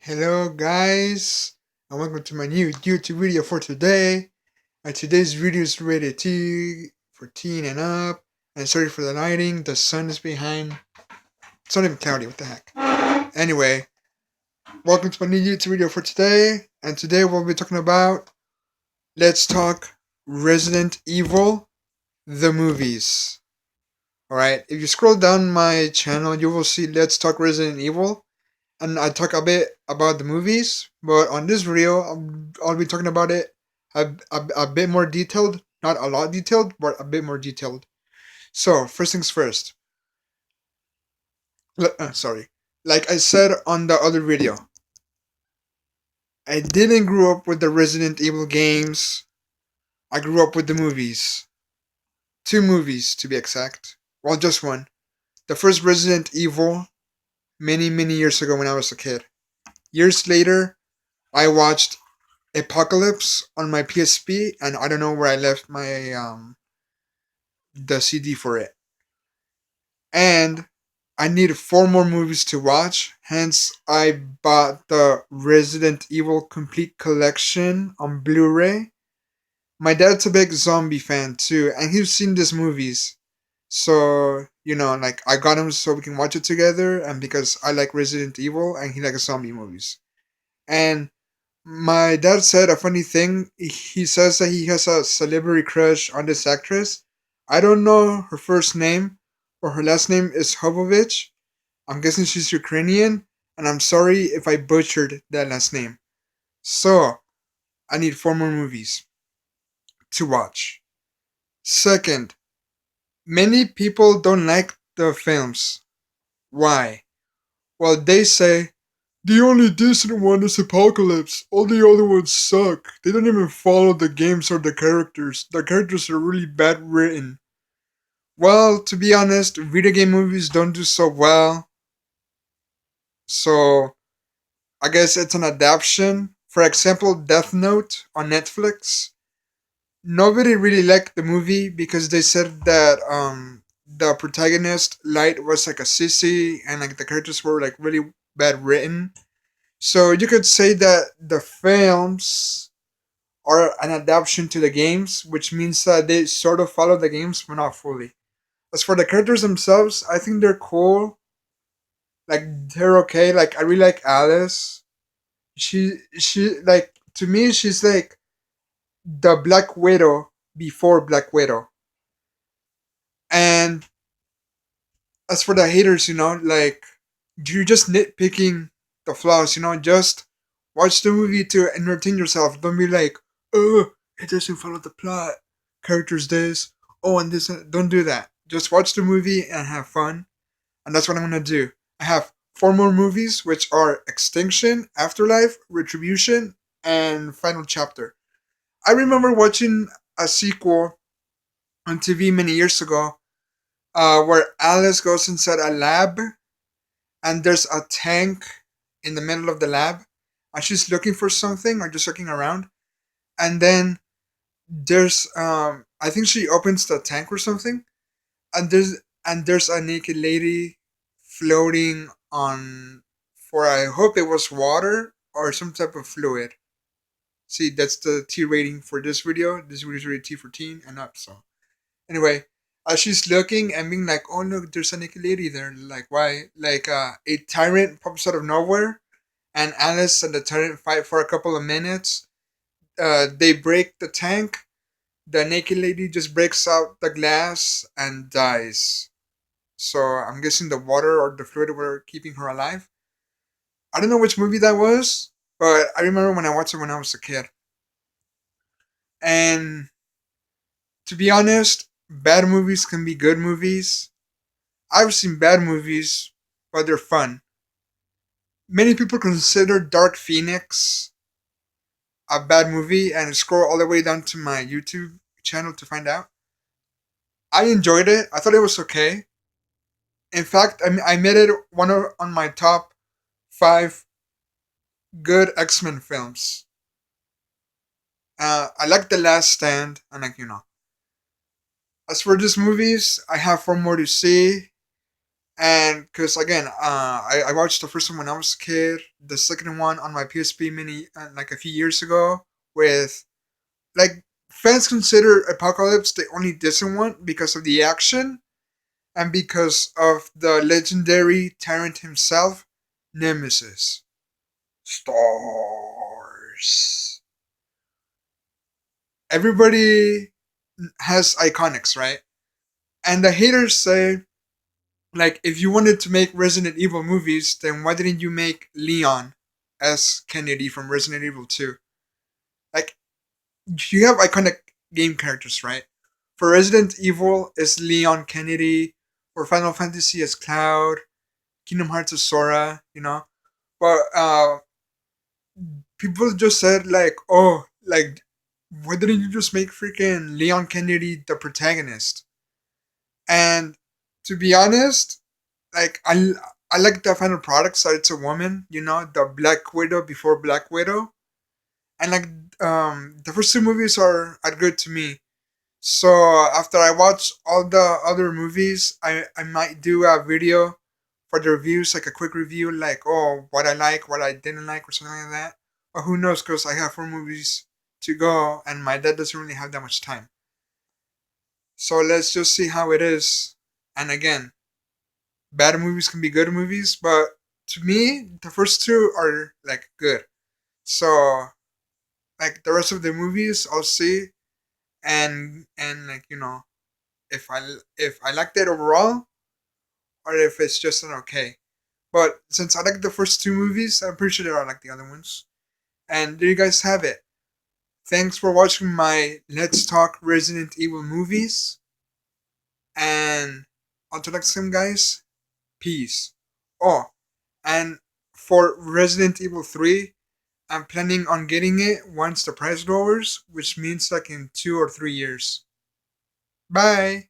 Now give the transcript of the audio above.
Hello guys, and welcome to my new YouTube video for today. And today's video is rated T for teen and up. And sorry for the lighting, the sun is behind. It's not even cloudy, what the heck. Anyway, welcome to my new YouTube video for today. And today we'll be talking about Let's Talk Resident Evil, the movies. Alright, if you scroll down my channel, you will see Let's Talk Resident Evil. And I talk a bit about the movies, but on this video, I'll be talking about it a bit more detailed. Not a lot detailed, but a bit more detailed. So, first things first. Sorry. Like I said on the other video, I didn't grow up with the Resident Evil games. I grew up with the movies. Two movies, to be exact. Well, just one. The first Resident Evil, many years ago when I was a kid. Years later, I watched Apocalypse on my PSP, and I don't know where I left my the CD for it. And I need four more movies to watch. Hence, I bought the Resident Evil Complete Collection on Blu-ray. My dad's a big zombie fan too, and he's seen these movies. So, like I got him so we can watch it together, and because I like Resident Evil and he likes zombie movies. And my dad said a funny thing. He says that he has a celebrity crush on this actress. I don't know her first name, but her last name is Hovovich. I'm guessing she's Ukrainian, and I'm sorry if I butchered that last name. So, I need four more movies to watch. Second, many people don't like the films. Why? Well, they say the only decent one is Apocalypse. All the other ones suck. They don't even follow the games or the characters. The characters are really bad written. Well, to be honest, video game movies don't do so well. So, I guess it's an adaptation. For example, Death Note on Netflix. Nobody really liked the movie because they said that the protagonist, Light, was like a sissy and like the characters were like really bad written. So you could say that the films are an adaptation to the games, which means that they sort of follow the games, but not fully. As for the characters themselves, I think they're cool. Like they're okay. Like I really like Alice. She like to me she's like the Black Widow before Black Widow. And as for the haters, like you're just nitpicking the flaws, just watch the movie to entertain yourself. Don't be like, oh, it doesn't follow the plot. Characters this, oh, and this. Don't do that. Just watch the movie and have fun. And that's what I'm gonna do. I have four more movies, which are Extinction, Afterlife, Retribution, and Final Chapter. I remember watching a sequel on TV many years ago, where Alice goes inside a lab and there's a tank in the middle of the lab and she's looking for something or just looking around, and then there's I think she opens the tank or something, and there's a naked lady floating on, for I hope it was water or some type of fluid. See, that's the T rating for this video. This video is rated T for teen and up. So anyway, she's looking and being like, "Oh look, there's a naked lady there." Like why? Like a tyrant pops out of nowhere, and Alice and the tyrant fight for a couple of minutes. They break the tank. The naked lady just breaks out the glass and dies. So I'm guessing the water or the fluid were keeping her alive. I don't know which movie that was, but I remember when I watched it when I was a kid. And to be honest, bad movies can be good movies. I've seen bad movies, but they're fun. Many people consider Dark Phoenix a bad movie and scroll all the way down to my YouTube channel to find out. I enjoyed it. I thought it was okay. In fact, I made it on my top five good X-Men films. I like The Last Stand, and As for these movies, I have four more to see, And because again, I watched the first one when I was a kid, the second one on my PSP Mini like a few years ago. With like fans consider Apocalypse the only decent one because of the action and because of the legendary tyrant himself, Nemesis. Stars. Everybody has iconics, right? And the haters say, like, if you wanted to make Resident Evil movies, then why didn't you make Leon as Kennedy from Resident Evil 2? Like, you have iconic game characters, right? For Resident Evil, it's Leon Kennedy. For Final Fantasy, it's Cloud. Kingdom Hearts is Sora, you know? But people just said, like, oh, like, why didn't you just make freaking Leon Kennedy the protagonist? And to be honest, like I like the final product, so it's a woman, you know, the Black Widow before Black Widow. And like the first two movies are good to me. So after I watch all the other movies, I might do a video for the reviews, like a quick review, like oh what I like, what I didn't like, or something like that. Or who knows, because I have four movies to go, and my dad doesn't really have that much time. So let's just see how it is. And again, bad movies can be good movies, but to me, the first two are like good. So like the rest of the movies, I'll see, and like you know, if I liked it overall, or if it's just an okay. But since I like the first two movies, I'm pretty sure that I like the other ones. And there you guys have it. Thanks for watching my Let's Talk Resident Evil movies, and until next time, guys. Peace. Oh, and for Resident Evil 3, I'm planning on getting it once the price lowers, which means like in 2 or 3 years. Bye!